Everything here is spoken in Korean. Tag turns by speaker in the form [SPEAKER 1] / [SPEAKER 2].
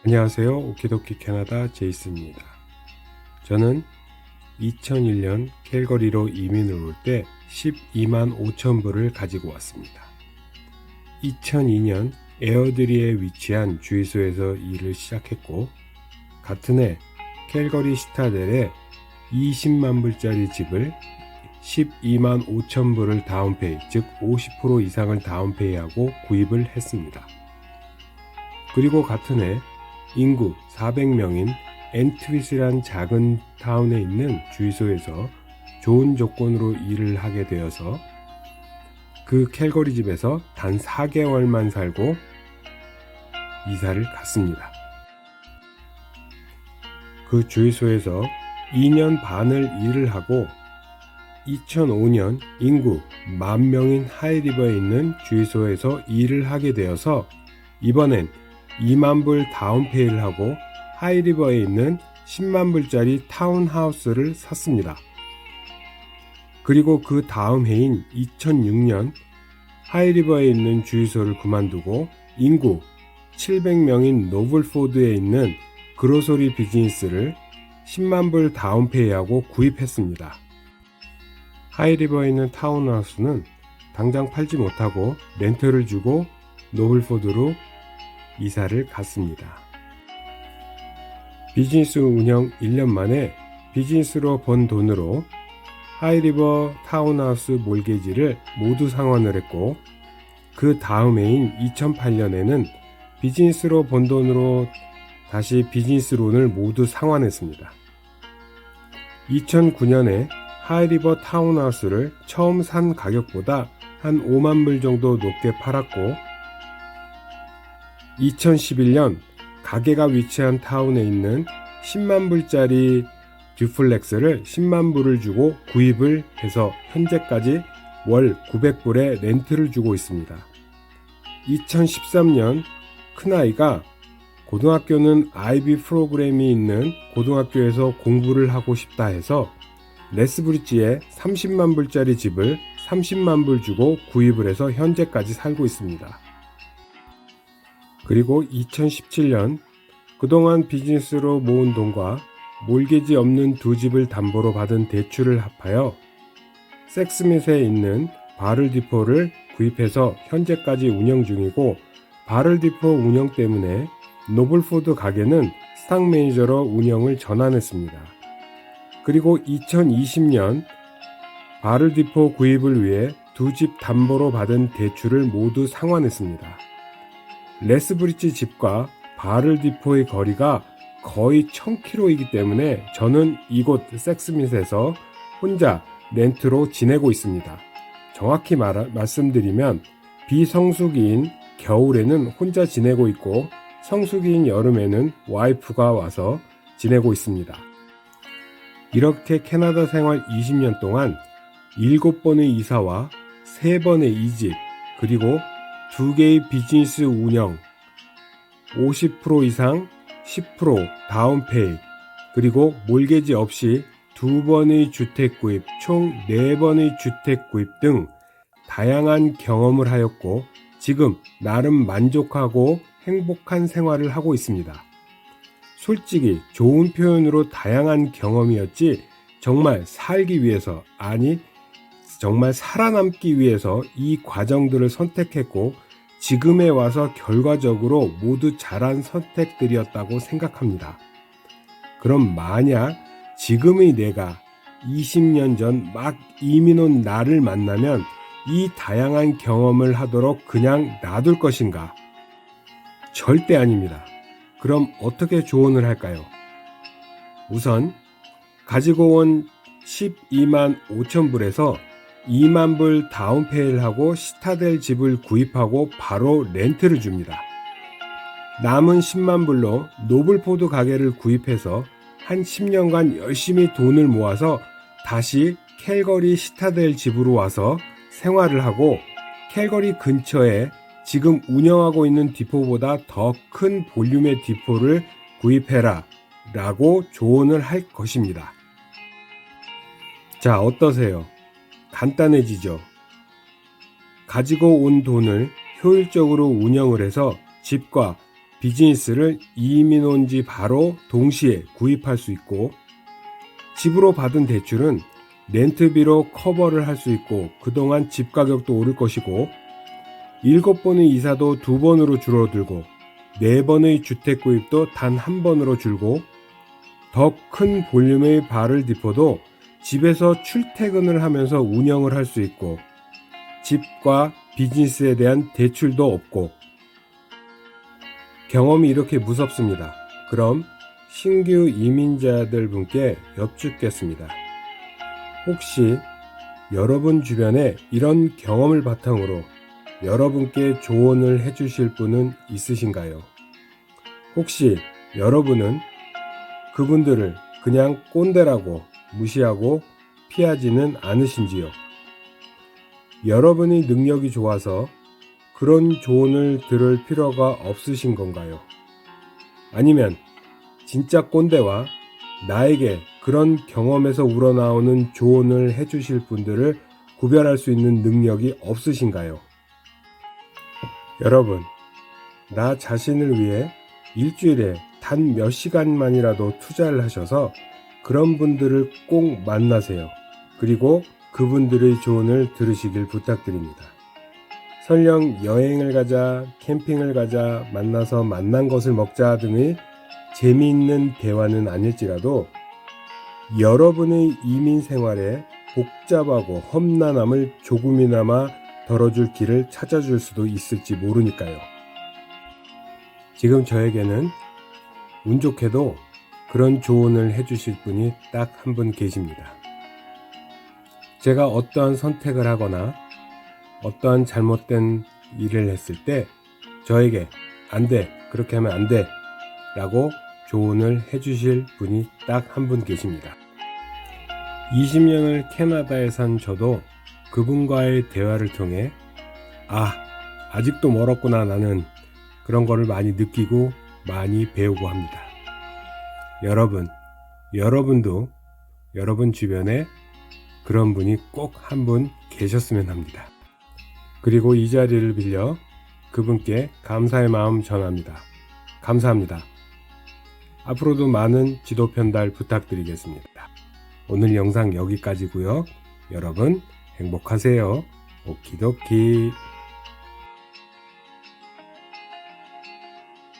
[SPEAKER 1] 안녕하세요. 오키도키 캐나다 제이슨입니다. 저는 2001년 캘거리로 이민을 올 때 12만 5천 불을 가지고 왔습니다. 2002년 에어드리에 위치한 주유소에서 일을 시작했고, 같은 해 캘거리 시타델에 20만 불짜리 집을 12만 5천 불을 다운페이, 즉 50% 이상을 다운페이하고 구입을 했습니다. 그리고 같은 해 인구 400명인 엔트윗이란 작은 타운에 있는 주유소에서 좋은 조건으로 일을 하게 되어서 그 캘거리 집에서 단 4개월만 살고 이사를 갔습니다. 그 주유소에서 2년 반을 일을 하고 2005년 인구 10,000명인 하이리버에 있는 주유소에서 일을 하게 되어서 이번엔 2만 불 다운페이를 하고 하이리버에 있는 10만 불짜리 타운하우스를 샀습니다. 그리고 그 다음 해인 2006년 하이리버에 있는 주유소를 그만두고 인구 700명인 노블포드에 있는 그로서리 비즈니스를 10만 불 다운페이하고 구입했습니다. 하이리버에 있는 타운하우스는 당장 팔지 못하고 렌트를 주고 노블포드로 이사를 갔습니다. 비즈니스 운영 1년 만에 비즈니스로 번 돈으로 하이리버 타운하우스 몰게지를 모두 상환을 했고, 그 다음 해인 2008년에는 비즈니스로 번 돈으로 다시 비즈니스 론을 모두 상환했습니다. 2009년에 하이리버 타운하우스를 처음 산 가격보다 한 5만 불 정도 높게 팔았고, 2011년 가게가 위치한 타운에 있는 10만 불짜리 듀플렉스를 10만 불을 주고 구입을 해서 현재까지 월 900불에 렌트를 주고 있습니다. 2013년 큰아이가 고등학교는 IB 프로그램이 있는 고등학교에서 공부를 하고 싶다 해서 레스브리지에 30만 불짜리 집을 30만 불 주고 구입을 해서 현재까지 살고 있습니다. 그리고 2017년 그동안 비즈니스로 모은 돈과 몰개지 없는 두 집을 담보로 받은 대출을 합하여 섹스밋에 있는 바를디포를 구입해서 현재까지 운영 중이고, 바를디포 운영 때문에 노블포드 가게는 스탁 매니저로 운영을 전환했습니다. 그리고 2020년 바를디포 구입을 위해 두 집 담보로 받은 대출을 모두 상환했습니다. 레스브리지 집과 바를디포의 거리가 거의 1000km이기 때문에 저는 이곳 섹스밋에서 혼자 렌트로 지내고 있습니다. 정확히 말씀드리면 비성수기인 겨울에는 혼자 지내고 있고, 성수기인 여름에는 와이프가 와서 지내고 있습니다. 이렇게 캐나다 생활 20년 동안 7번의 이사와 3번의 이직, 그리고 2개의 비즈니스 운영, 50% 이상 10% 다운페이, 그리고 몰개지 없이 2번의 주택 구입, 총 4번의 주택 구입 등 다양한 경험을 하였고, 지금 나름 만족하고 행복한 생활을 하고 있습니다. 솔직히 좋은 표현으로 다양한 경험이었지, 정말 살기 위해서, 아니 정말 살아남기 위해서 이 과정들을 선택했고, 지금에 와서 결과적으로 모두 잘한 선택들이었다고 생각합니다. 그럼 만약 지금의 내가 20년 전 막 이민 온 나를 만나면 이 다양한 경험을 하도록 그냥 놔둘 것인가? 절대 아닙니다. 그럼 어떻게 조언을 할까요? 우선 가지고 온 12만 5천 불에서 2만 불 다운페이를 하고 시타델 집을 구입하고 바로 렌트를 줍니다. 남은 10만 불로 노블포드 가게를 구입해서 한 10년간 열심히 돈을 모아서 다시 캘거리 시타델 집으로 와서 생활을 하고, 캘거리 근처에 지금 운영하고 있는 디포보다 더 큰 볼륨의 디포를 구입해라 라고 조언을 할 것입니다. 자, 어떠세요? 간단해지죠? 가지고 온 돈을 효율적으로 운영을 해서 집과 비즈니스를 이민 온 지 바로 동시에 구입할 수 있고, 집으로 받은 대출은 렌트비로 커버를 할 수 있고 그동안 집 가격도 오를 것이고 7번의 이사도 2번으로 줄어들고 4번의 주택 구입도 단 1번으로 줄고 더 큰 볼륨의 발을 딛어도 집에서 출퇴근을 하면서 운영을 할 수 있고 집과 비즈니스에 대한 대출도 없고 경험이 이렇게 무섭습니다. 그럼 신규 이민자들 분께 여쭙겠습니다. 혹시 여러분 주변에 이런 경험을 바탕으로 여러분께 조언을 해주실 분은 있으신가요? 혹시 여러분은 그분들을 그냥 꼰대라고 무시하고 피하지는 않으신지요? 여러분의 능력이 좋아서 그런 조언을 들을 필요가 없으신 건가요? 아니면 진짜 꼰대와 나에게 그런 경험에서 우러나오는 조언을 해주실 분들을 구별할 수 있는 능력이 없으신가요? 여러분, 나 자신을 위해 일주일에 단 몇 시간만이라도 투자를 하셔서 그런 분들을 꼭 만나세요. 그리고 그분들의 조언을 들으시길 부탁드립니다. 설령 여행을 가자, 캠핑을 가자, 만나서 만난 것을 먹자 등의 재미있는 대화는 아닐지라도 여러분의 이민 생활에 복잡하고 험난함을 조금이나마 덜어줄 길을 찾아줄 수도 있을지 모르니까요. 지금 저에게는 운 좋게도 그런 조언을 해주실 분이 딱 한 분 계십니다. 제가 어떠한 선택을 하거나 어떠한 잘못된 일을 했을 때 저에게 안 돼, 그렇게 하면 안 돼 라고 조언을 해주실 분이 딱 한 분 계십니다. 20년을 캐나다에 산 저도 그분과의 대화를 통해 아직도 멀었구나 나는 그런 거를 많이 느끼고 많이 배우고 합니다. 여러분도 여러분 주변에 그런 분이 꼭 한 분 계셨으면 합니다. 그리고 이 자리를 빌려 그분께 감사의 마음 전합니다. 감사합니다. 앞으로도 많은 지도 편달 부탁드리겠습니다. 오늘 영상 여기까지고요. 여러분 행복하세요. 오키도키.